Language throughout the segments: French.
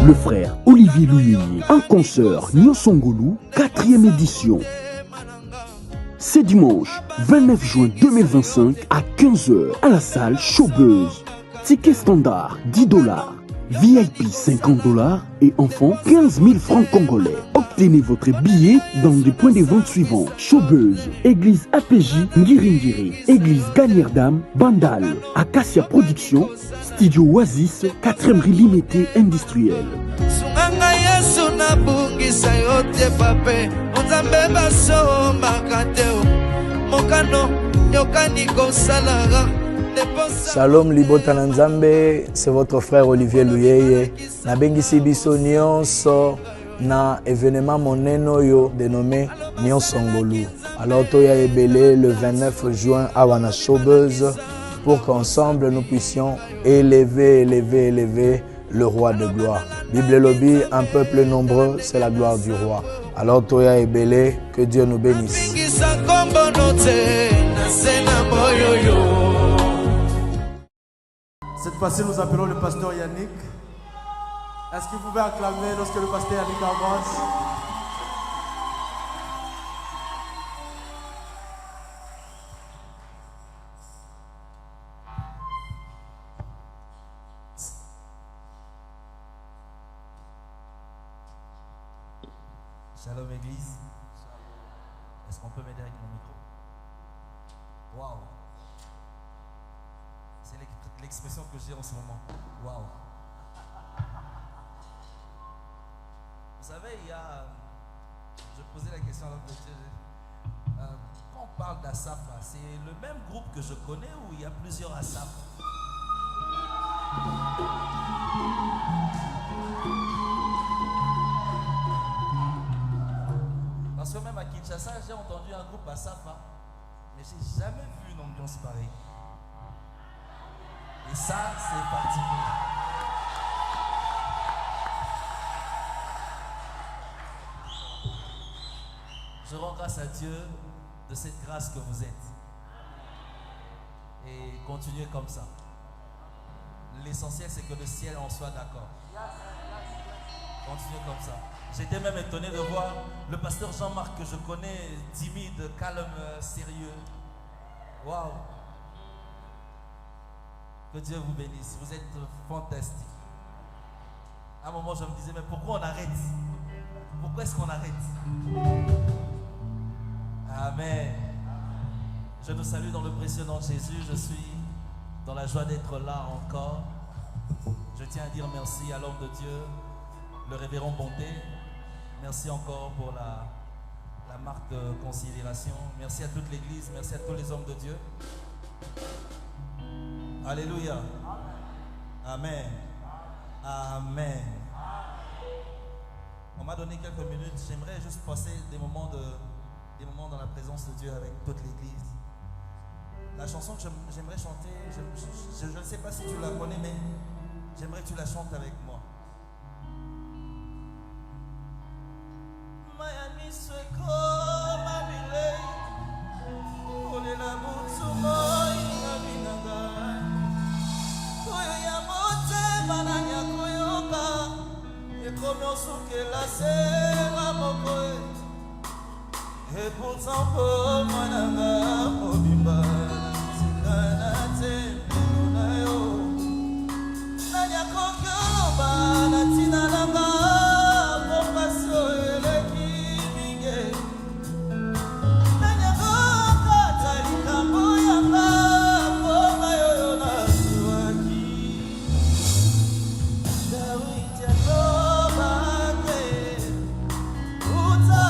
Le frère Olivier Louyeye, un concert Nyonsongolu, 4e édition. C'est dimanche 29 juin 2025 à 15h à la salle Showbuzz. Ticket standard $10, VIP $50 et enfants 15 000 francs congolais. Obtenez votre billet dans les points de vente suivants: Showbuzz, Église APJ Ngiringiri, Église Gagnerdam, Bandal, Acacia Production, Studio Oasis, 4e Limité Industriel. Shalom Libota Nzambe, c'est votre frère Olivier Louyeye. Na bengisi biso nyonso na événement moneno yo dénommé Nyonsongolu. Alors toya ebele le 29 juin à Wana Showbuzz pour qu'ensemble nous puissions élever le roi de gloire. Bible lobby, un peuple nombreux, c'est la gloire du roi. Alors toya ebele, que Dieu nous bénisse. Cette fois-ci, nous appelons le pasteur Yannick. Est-ce que vous pouvez acclamer lorsque le pasteur Yannick avance? Shalom Église. Est-ce qu'on peut m'aider avec mon micro? Waouh! C'est l'expression que j'ai en ce moment. Waouh! Vous savez, je posais la question à l'homme de Dieu. Quand on parle d'Asaph, c'est le même groupe que je connais ou il y a plusieurs Asaph? Parce que même à Kinshasa, j'ai entendu un groupe Asaph, mais j'ai jamais vu une ambiance pareille. Et ça, c'est particulier. Je rends grâce à Dieu de cette grâce que vous êtes. Et continuez comme ça. L'essentiel, c'est que le ciel en soit d'accord. Continuez comme ça. J'étais même étonné de voir le pasteur Jean-Marc que je connais, timide, calme, sérieux. Waouh! Que Dieu vous bénisse. Vous êtes fantastique. À un moment, je me disais, mais pourquoi on arrête? Pourquoi est-ce qu'on arrête? Amen. Je nous salue dans le précieux nom de Jésus. Je suis dans la joie d'être là encore. Je tiens à dire merci à l'homme de Dieu, le révérend Bonté. Merci encore pour la marque de considération. Merci à toute l'église. Merci à tous les hommes de Dieu. Alléluia. Amen. Amen. On m'a donné quelques minutes. J'aimerais juste passer des moments dans la présence de Dieu avec toute l'église. La chanson que j'aimerais chanter, je ne sais pas si tu la connais, mais j'aimerais que tu la chantes avec moi. Et pourtant pour moi nanga mobimba sikanate munayo nanya kokyoba natina nanga compassion eleki minge nanya kokata likambo yanga koma yoyo na suaki dawiti atoba ke uta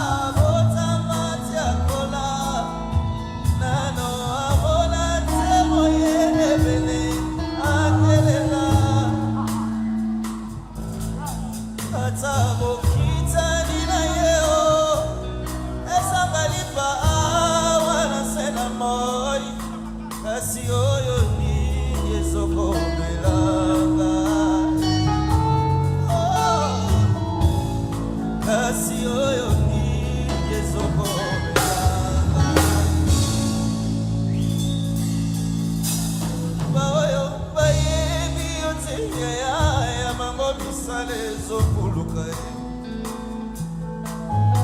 ya mango misale ezokuluka ye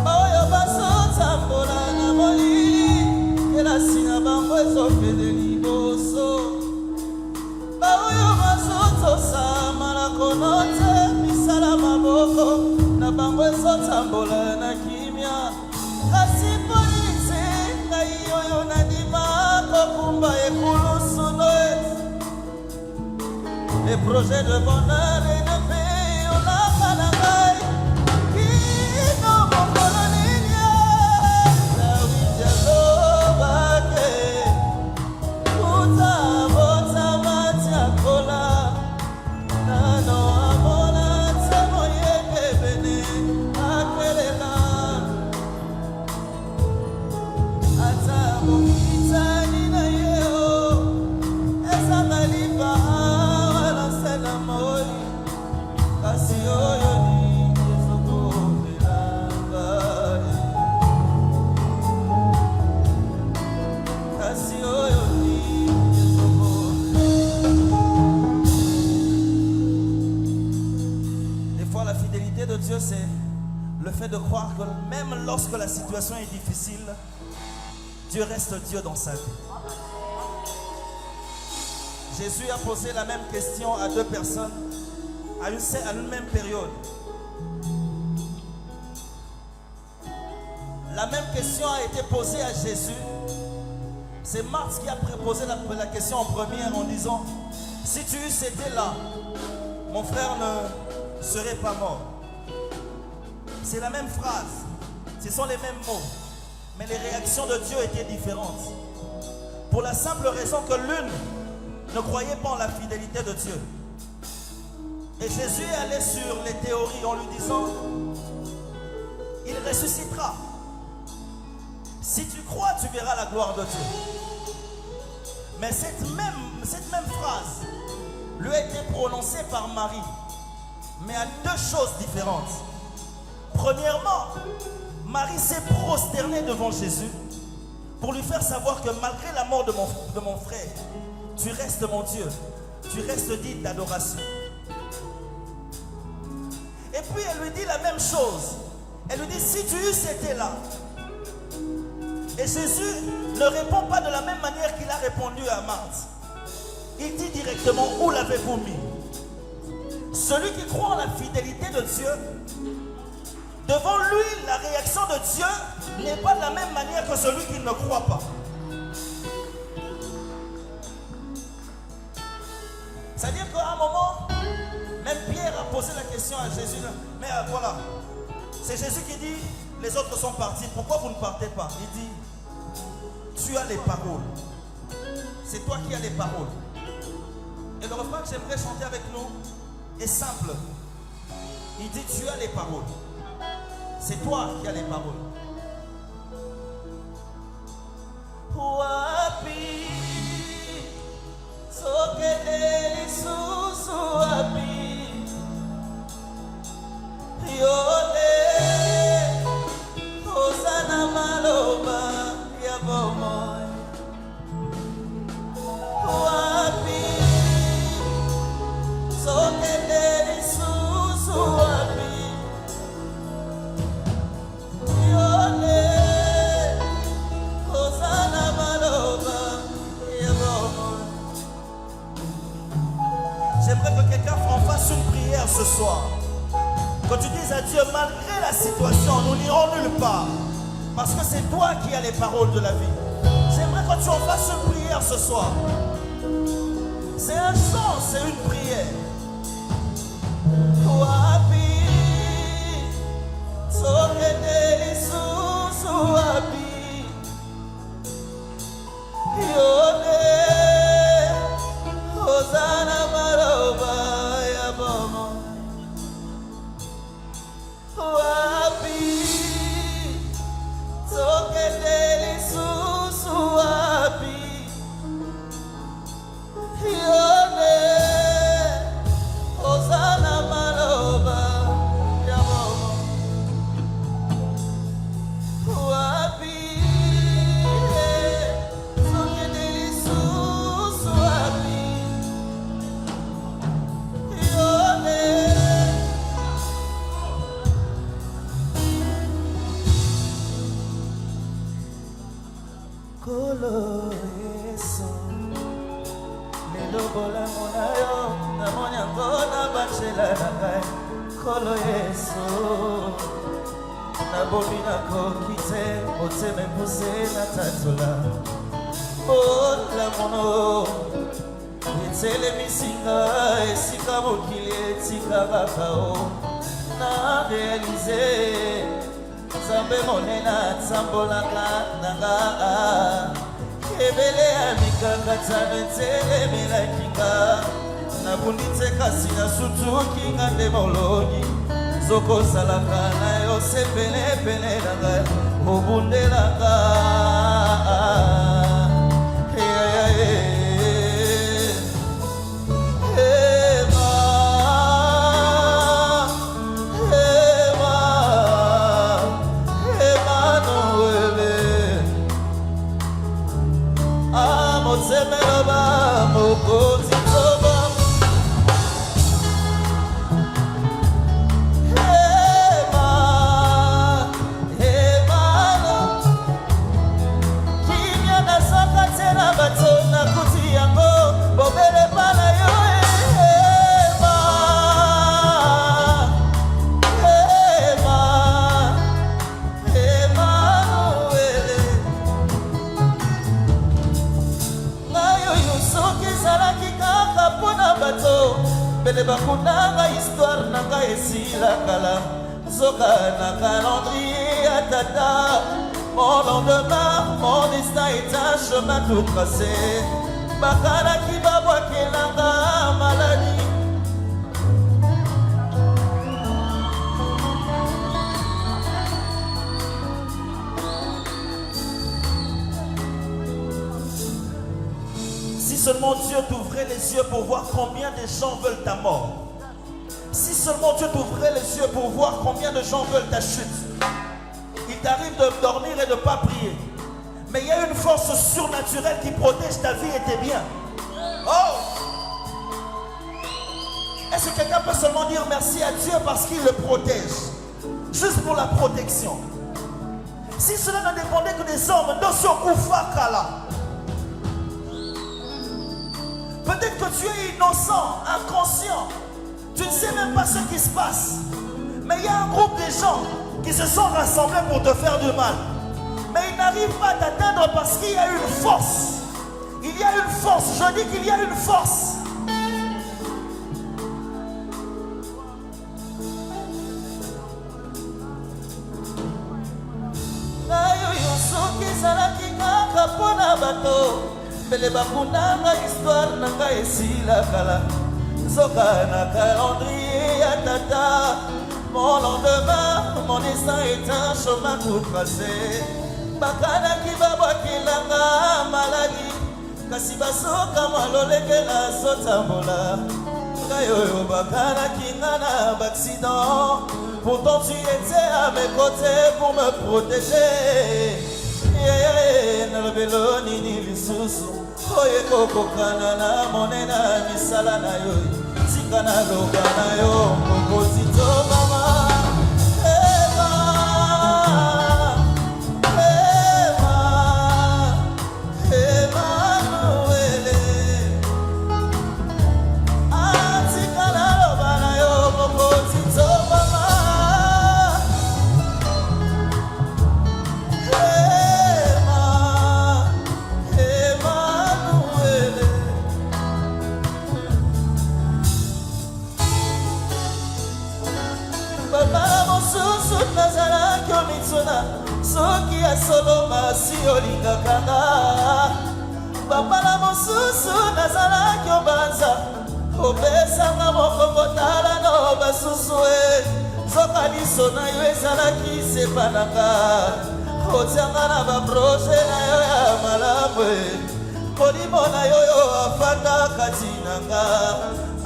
oyo bazotambola na molili elasi na bango ezokende liboso oyo bazotosama na konote misala maboko na bango ezotambola na kimia kasi polise ngai oyo nandima kokumba ekulusuno les projets de bonheur et de paix on a kanangai kino mokoloninia la widialo bake uta bota matia kola nano amona temo yeke bene akelela ata mokitani na yeo ezangalipa Dieu, c'est le fait de croire que même lorsque la situation est difficile, Dieu reste Dieu dans sa vie. Jésus a posé la même question à deux personnes à une même période. La même question a été posée à Jésus. C'est Marthe qui a posé la question en première en disant: si tu eusses été là, mon frère ne serait pas mort. C'est la même phrase, ce sont les mêmes mots, mais les réactions de Dieu étaient différentes. Pour la simple raison que l'une ne croyait pas en la fidélité de Dieu. Et Jésus est allé sur les théories en lui disant: il ressuscitera. Si tu crois, tu verras la gloire de Dieu. Mais cette même phrase lui a été prononcée par Marie, mais à deux choses différentes. Premièrement, Marie s'est prosternée devant Jésus pour lui faire savoir que malgré la mort de mon frère, tu restes mon Dieu, tu restes digne d'adoration. Et puis elle lui dit la même chose. Elle lui dit: si tu eusses été là. Et Jésus ne répond pas de la même manière qu'il a répondu à Marthe. Il dit directement: où l'avez-vous mis? Celui qui croit en la fidélité de Dieu, devant lui, la réaction de Dieu n'est pas de la même manière que celui qui ne croit pas. C'est-à-dire qu'à un moment, même Pierre a posé la question à Jésus. Mais voilà, c'est Jésus qui dit: les autres sont partis, pourquoi vous ne partez pas? Il dit: tu as les paroles. C'est toi qui as les paroles. Et le refrain que j'aimerais chanter avec nous est simple. Il dit: tu as les paroles. C'est toi qui as les paroles. Wapi sokele lisusu wapi yole osana maloba ya bomoy wapi sokele lisusu wapi J'aimerais que quelqu'un en fasse une prière ce soir. Quand tu dises à Dieu: malgré la situation, nous n'irons nulle part, parce que c'est toi qui as les paroles de la vie. J'aimerais que tu en fasses une prière ce soir. C'est un chant, c'est une prière. Wapi, sokende lisusu wapi, yone Hosanna maroba ya bomo. Wapi sokende lisusu wapi, yone Hosanna maroba ya bomo. Wapi sokende lisusu wapi, elobola monayo na monyango na bachela na kai kolo Yesu na bomi na kokite oteme puse na tatola bola mono etele misinga esika mokili etika bakao na realize Zambe monena tsambolaka nanga Kebele ya mikakatano tele melakinga Nabunditse kasi na sutuki nga demologi Zoko salaka na yo sepele pele nanga Obundelaka Bele bakundanga histoire nanga esila kala Zoka na calendrier à tata Mon lendemain, mon destin est un chemin tout tracé Bakana ki babwa kelanga maladie Si seulement Dieu t'ouvrait les yeux pour voir combien de gens veulent ta mort. Si seulement Dieu t'ouvrait les yeux pour voir combien de gens veulent ta chute. Il t'arrive de dormir et de ne pas prier. Mais il y a une force surnaturelle qui protège ta vie et tes biens. Oh! Est-ce que quelqu'un peut seulement dire merci à Dieu parce qu'il le protège? Juste pour la protection. Si cela ne dépendait que des hommes, dans ce Koufakala. Peut-être que tu es innocent, inconscient. Tu ne sais même pas ce qui se passe. Mais il y a un groupe de gens qui se sont rassemblés pour te faire du mal. Mais ils n'arrivent pas à t'atteindre parce qu'il y a une force. Il y a une force. Je dis qu'il y a une force. Bele bakundanga histoire nanga esila kala Zoka na calendrier ya tata Mon lendemain, mon destin est un chemin tout tracé Bakana ki babwakilanga maladi Kasi basoka malolekela sotambola Kayoyo bakana ki ngana d'accident Pourtant tu étais à mes côtés pour me protéger Nalobelo nini lisusu Oye koko kanana monena misala na yo Tika na loba na yo Mokosito mama Ema Ema Ema Noele Tika na loba na yo Mokosito mama Soki ya solo masi olingakanga Bapala mosusu nazalaki obanza Opesanga mokongo tala no basusu Zoka liso na yo ezalaki sepanaka Otianga na baproje na yo ya malamu Kolimo na yo yo afanda kati nanga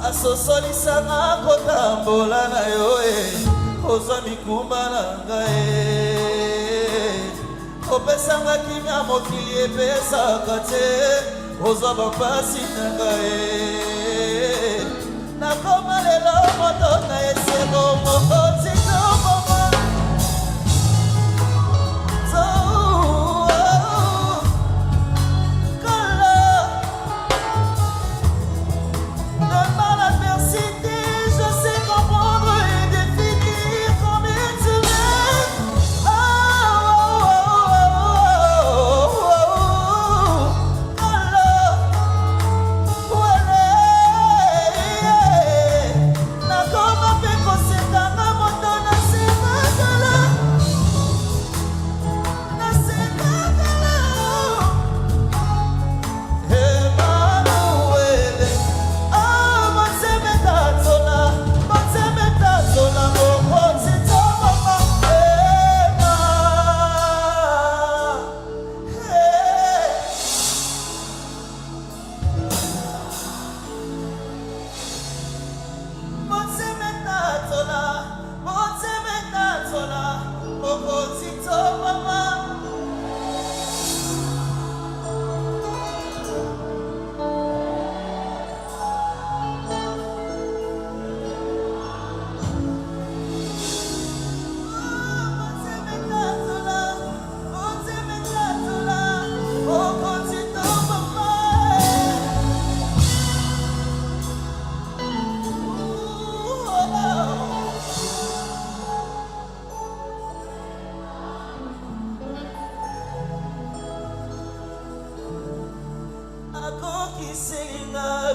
Asosolisanga kotambola na yo Oza mikumba na ngai Opesanga kimia mokili epesaka te Oza bapasi na ngai Nakoma lelo moto na esego mokoti toboma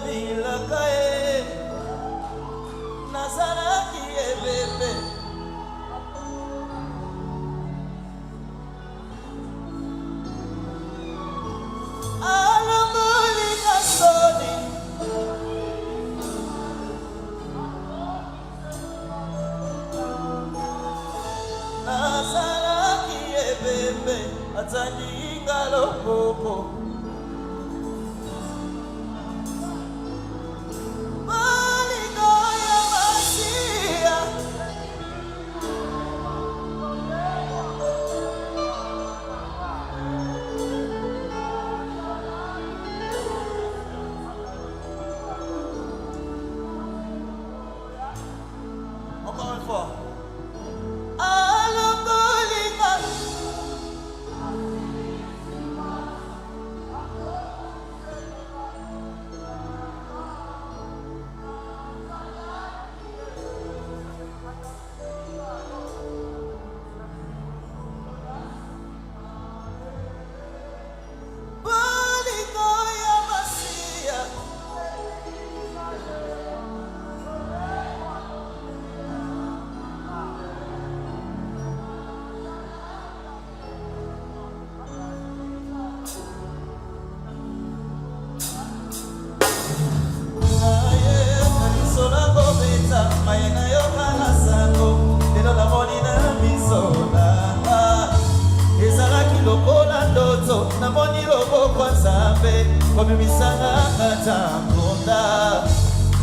bilaka e nazalaki ebebe alongoli na soni nazalaki ebebe atandinga loboko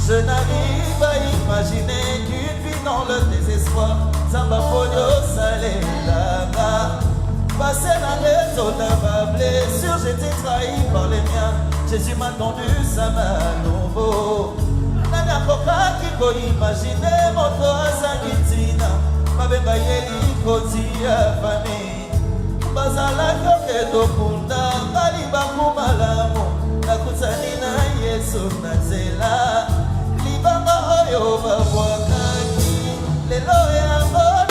je n'arrive à imaginer qu'une vie dans le désespoir, Samba Polio salé là-bas. Passé la réseau d'un blessure, j'étais trahi par les miens. Jésus m'a tendu sa main nouveau. Nana Koka qui peut imaginer mon toit sanguitina. Ma bemba yeli koti ya famille. Bazala kyoke dokunda, kaliba kumalamu. Nakutani na Yesu nazela. Libanga oyo babwakaki, lelo ya mbone.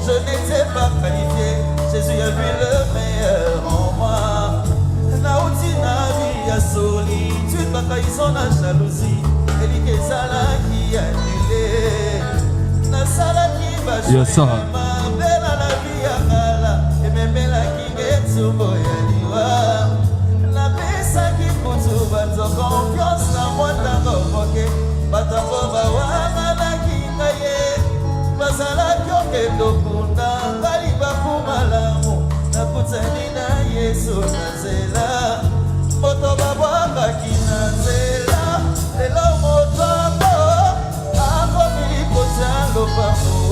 Je n'étais pas qualifié, Jésus a vu le meilleur en moi. Naouti navi ya solitude, bakaïson na jalousie, Elike Zala qui annulé. Nasala qui va jouer ma belle à la vie à Kala, et même la qui est Tsumbo ya liwa. La pesa qui poutou bato confiance na moi tango moke, batango bawanga na kingaye. Bazala kyoke dokunda kaliba kumalamu nakutani na Yesu nazela moto babwaka kinazela lelo moto ako milikota lopango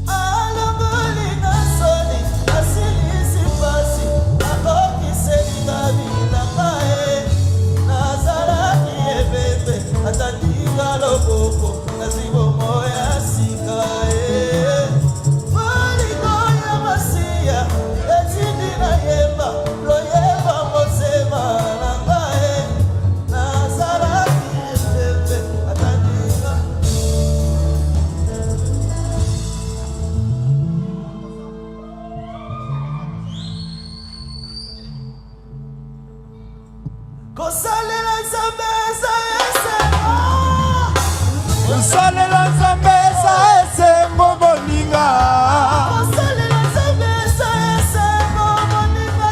alongoli na soni asilisi pasi akokiselika bilanga nazalaki ebebe atandika loboko nazibo moya sika maliko ya masia etindi na yemba loyeba Kosalela Nzambe eza esengo. Kosalela Nzambe eza esengo moninga. Kosalela Nzambe eza esengo moninga.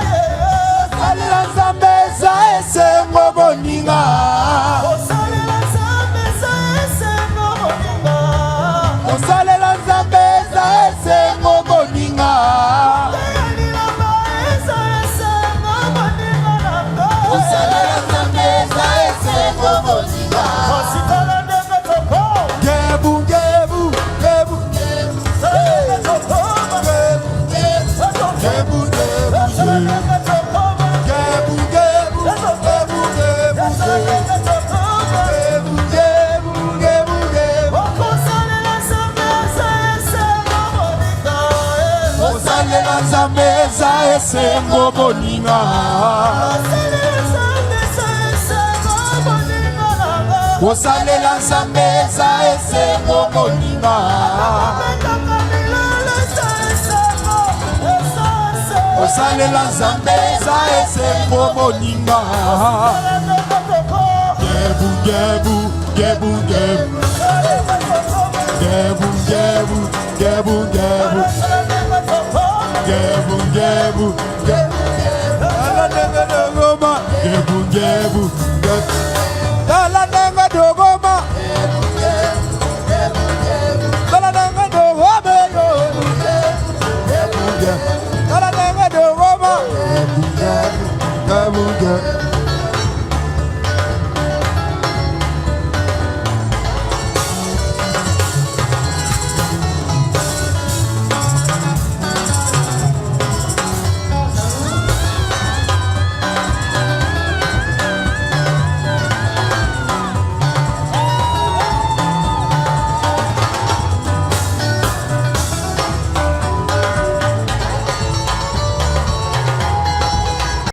Kosalela Nzambe eza esengo moninga. Kosalela Nzambe eza esengo moninga. Kosalela Nzambe eza esengo moninga. Kosalela Nzambe eza esengo moninga. Gebu gebu gebu gebu gebu Kosalela Nzambe eza esengo moninga. Kosalela Nzambe eza esengo moninga. Kosalela Nzambe eza esengo moninga. Gebu gebu gebu gebu gebu gebu gebu gebu gebu gebu gebu dogoma gebu gebu dala nenga dogoma dala nenga dogoma gebu gebu dala nenga dogoma gebu gebu